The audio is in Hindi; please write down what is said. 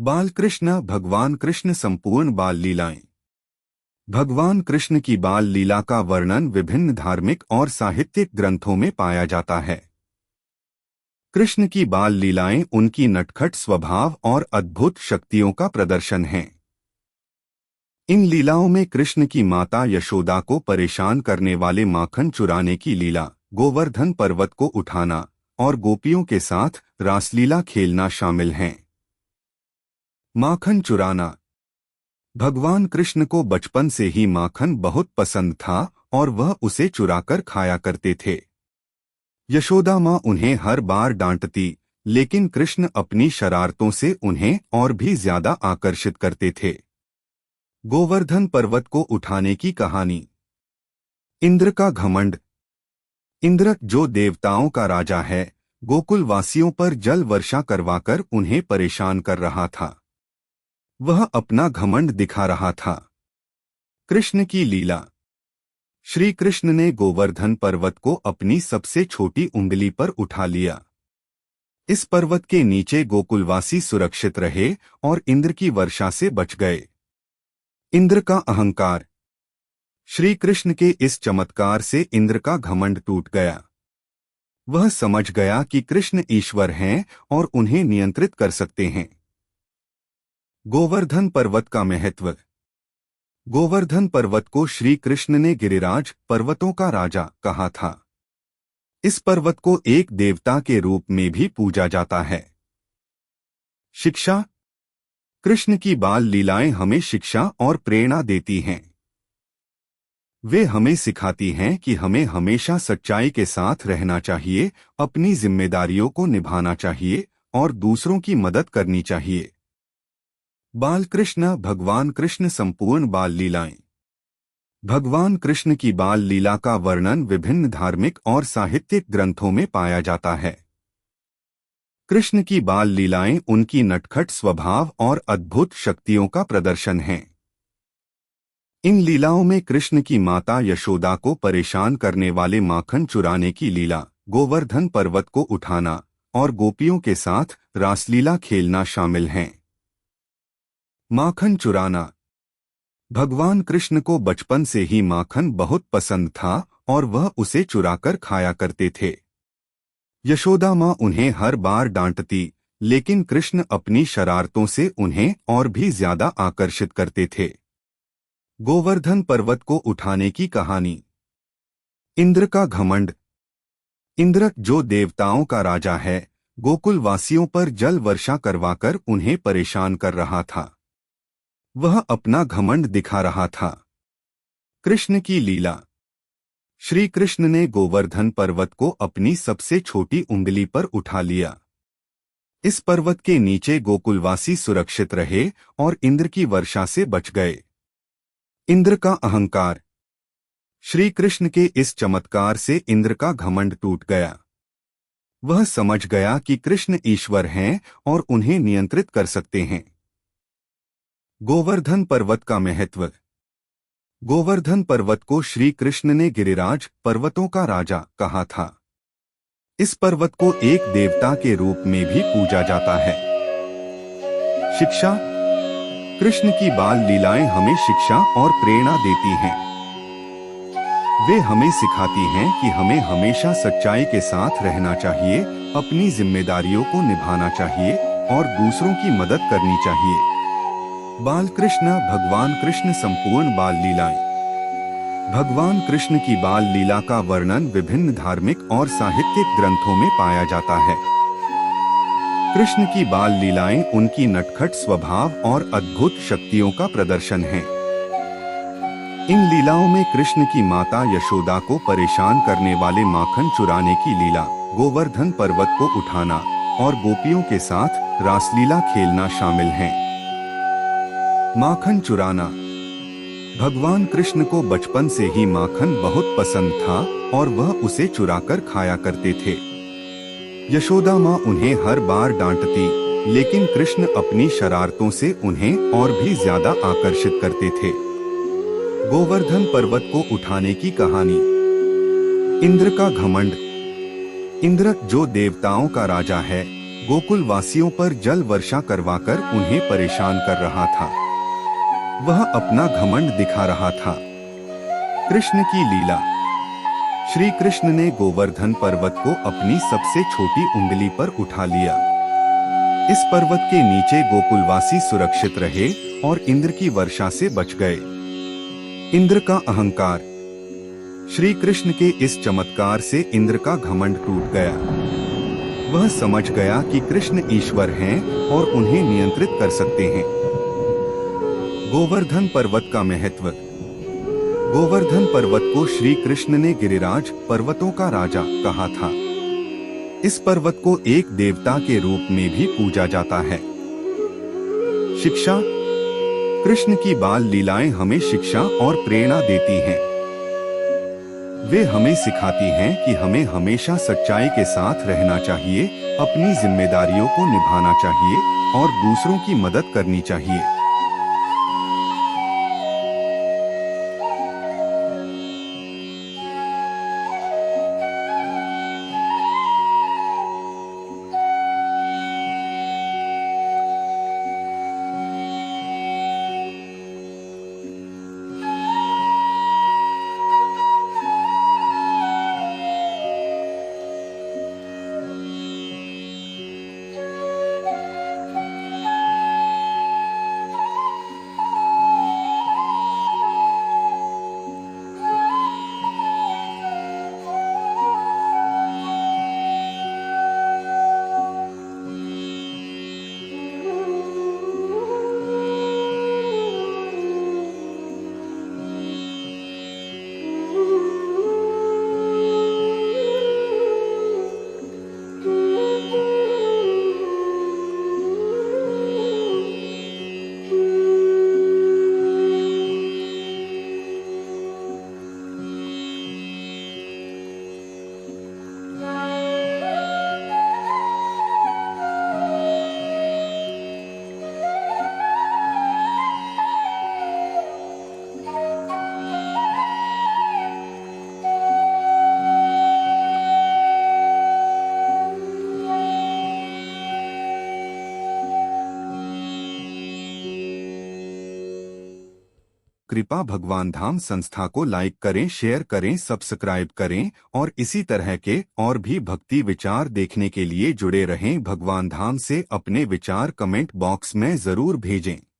बाल कृष्ण भगवान कृष्ण संपूर्ण बाल लीलाएं। भगवान कृष्ण की बाल लीला का वर्णन विभिन्न धार्मिक और साहित्यिक ग्रंथों में पाया जाता है। कृष्ण की बाल लीलाएं उनकी नटखट स्वभाव और अद्भुत शक्तियों का प्रदर्शन हैं। इन लीलाओं में कृष्ण की माता यशोदा को परेशान करने वाले माखन चुराने की लीला, गोवर्धन पर्वत को उठाना और गोपियों के साथ रासलीला खेलना शामिल हैं। माखन चुराना। भगवान कृष्ण को बचपन से ही माखन बहुत पसंद था और वह उसे चुराकर खाया करते थे। यशोदा माँ उन्हें हर बार डांटती, लेकिन कृष्ण अपनी शरारतों से उन्हें और भी ज्यादा आकर्षित करते थे। गोवर्धन पर्वत को उठाने की कहानी। इंद्र का घमंड। इंद्र, जो देवताओं का राजा है, गोकुल वासियों पर जल वर्षा करवाकर उन्हें परेशान कर रहा था। वह अपना घमंड दिखा रहा था। कृष्ण की लीला। श्री कृष्ण ने गोवर्धन पर्वत को अपनी सबसे छोटी उंगली पर उठा लिया। इस पर्वत के नीचे गोकुलवासी सुरक्षित रहे और इंद्र की वर्षा से बच गए। इंद्र का अहंकार। श्री कृष्ण के इस चमत्कार से इंद्र का घमंड टूट गया। वह समझ गया कि कृष्ण ईश्वर हैं और उन्हें नियंत्रित कर सकते हैं। गोवर्धन पर्वत का महत्व। गोवर्धन पर्वत को श्री कृष्ण ने गिरिराज, पर्वतों का राजा, कहा था। इस पर्वत को एक देवता के रूप में भी पूजा जाता है। शिक्षा। कृष्ण की बाल लीलाएं हमें शिक्षा और प्रेरणा देती हैं। वे हमें सिखाती हैं कि हमें हमेशा सच्चाई के साथ रहना चाहिए, अपनी जिम्मेदारियों को निभाना चाहिए और दूसरों की मदद करनी चाहिए। बाल कृष्ण भगवान कृष्ण संपूर्ण बाल लीलाएं। भगवान कृष्ण की बाल लीला का वर्णन विभिन्न धार्मिक और साहित्यिक ग्रंथों में पाया जाता है। कृष्ण की बाल लीलाएं उनकी नटखट स्वभाव और अद्भुत शक्तियों का प्रदर्शन हैं। इन लीलाओं में कृष्ण की माता यशोदा को परेशान करने वाले माखन चुराने की लीला, गोवर्धन पर्वत को उठाना और गोपियों के साथ रासलीला खेलना शामिल हैं। माखन चुराना। भगवान कृष्ण को बचपन से ही माखन बहुत पसंद था और वह उसे चुराकर खाया करते थे। यशोदा माँ उन्हें हर बार डांटती, लेकिन कृष्ण अपनी शरारतों से उन्हें और भी ज्यादा आकर्षित करते थे। गोवर्धन पर्वत को उठाने की कहानी। इंद्र का घमंड। इंद्र, जो देवताओं का राजा है, गोकुल वासियों पर जल वर्षा करवाकर उन्हें परेशान कर रहा था। वह अपना घमंड दिखा रहा था। कृष्ण की लीला। श्री कृष्ण ने गोवर्धन पर्वत को अपनी सबसे छोटी उंगली पर उठा लिया। इस पर्वत के नीचे गोकुलवासी सुरक्षित रहे और इंद्र की वर्षा से बच गए। इंद्र का अहंकार। श्री कृष्ण के इस चमत्कार से इंद्र का घमंड टूट गया। वह समझ गया कि कृष्ण ईश्वर हैं और उन्हें नियंत्रित कर सकते हैं। गोवर्धन पर्वत का महत्व। गोवर्धन पर्वत को श्री कृष्ण ने गिरिराज, पर्वतों का राजा, कहा था। इस पर्वत को एक देवता के रूप में भी पूजा जाता है। शिक्षा। कृष्ण की बाल लीलाएं हमें शिक्षा और प्रेरणा देती हैं। वे हमें सिखाती हैं कि हमें हमेशा सच्चाई के साथ रहना चाहिए, अपनी जिम्मेदारियों को निभाना चाहिए और दूसरों की मदद करनी चाहिए। बाल कृष्ण भगवान कृष्ण संपूर्ण बाल लीलाएं। भगवान कृष्ण की बाल लीला का वर्णन विभिन्न धार्मिक और साहित्यिक ग्रंथों में पाया जाता है। कृष्ण की बाल लीलाएं उनकी नटखट स्वभाव और अद्भुत शक्तियों का प्रदर्शन हैं। इन लीलाओं में कृष्ण की माता यशोदा को परेशान करने वाले माखन चुराने की लीला, गोवर्धन पर्वत को उठाना और गोपियों के साथ रासलीला खेलना शामिल हैं। माखन चुराना। भगवान कृष्ण को बचपन से ही माखन बहुत पसंद था और वह उसे चुराकर खाया करते थे। यशोदा माँ उन्हें हर बार डांटती, लेकिन कृष्ण अपनी शरारतों से उन्हें और भी ज्यादा आकर्षित करते थे। गोवर्धन पर्वत को उठाने की कहानी। इंद्र का घमंड। इंद्र, जो देवताओं का राजा है, गोकुल वासियों पर जल वर्षा करवाकर उन्हें परेशान कर रहा था। वह अपना घमंड दिखा रहा था। कृष्ण की लीला। श्री कृष्ण ने गोवर्धन पर्वत को अपनी सबसे छोटी उंगली पर उठा लिया। इस पर्वत के नीचे गोकुलवासी सुरक्षित रहे और इंद्र की वर्षा से बच गए। इंद्र का अहंकार। श्री कृष्ण के इस चमत्कार से इंद्र का घमंड टूट गया। वह समझ गया कि कृष्ण ईश्वर हैं और उन्हें नियंत्रित कर सकते हैं। गोवर्धन पर्वत का महत्व। गोवर्धन पर्वत को श्री कृष्ण ने गिरिराज पर्वतों का राजा कहा था। इस पर्वत को एक देवता के रूप में भी पूजा जाता है। शिक्षा। कृष्ण की बाल लीलाएं हमें शिक्षा और प्रेरणा देती हैं। वे हमें सिखाती हैं कि हमें हमेशा सच्चाई के साथ रहना चाहिए, अपनी जिम्मेदारियों को निभाना चाहिए और दूसरों की मदद करनी चाहिए। कृपा भगवान धाम संस्था को लाइक करें, शेयर करें, सब्सक्राइब करें और इसी तरह के और भी भक्ति विचार देखने के लिए जुड़े रहें। भगवान धाम से अपने विचार कमेंट बॉक्स में जरूर भेजें।